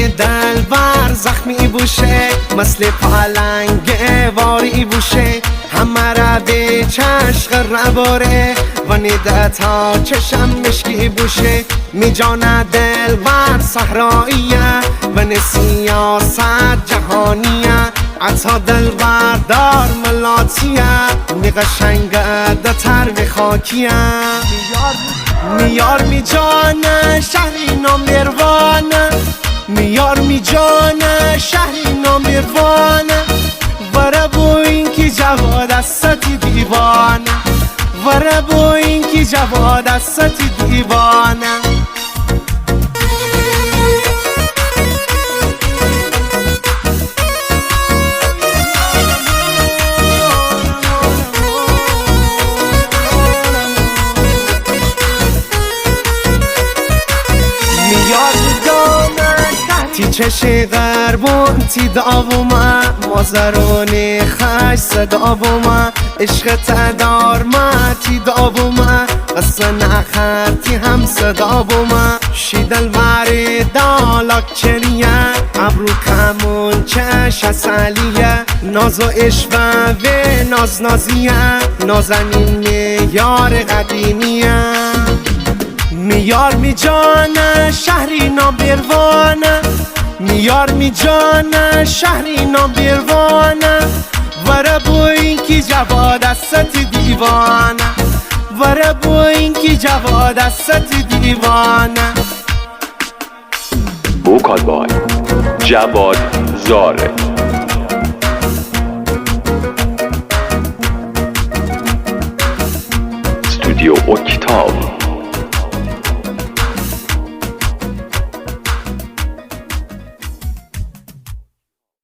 دلبر زخمی بوشه، مثل پلنگ واری بوشه، همه را به چشق رباره و نیده تا چشم مشکی بوشه. می جان دلبر صحراییه و نی سیاست جهانیه، عطا دلبر دار ملاتیه، نی قشنگه ده تر خاکیه. میار می جان شهری نامبروانه، میار می جان شهری نامبروانه، وره بو این کی جواد استی دیوانه، وره بو این کی جواد استی دیوانه. تی چشی غربون تی داوما، مازرونی خش صداوما، عشق تدار ما تی داوما، قصه نخر تی هم صداوما. شیدل وری دالاک چریه، ابرو کمون چش اصلیه، ناز و عشوه و ناز نازیه، نازنین میار قدیمیه. میار می جان شهری نامبروانه، میار می جان شهری نامبروانه، وره بو این کی جواد استی دیوانه، وره بو این کی جواد استی دیوانه. بوکالبای جواد زاره، استودیو اکتاب.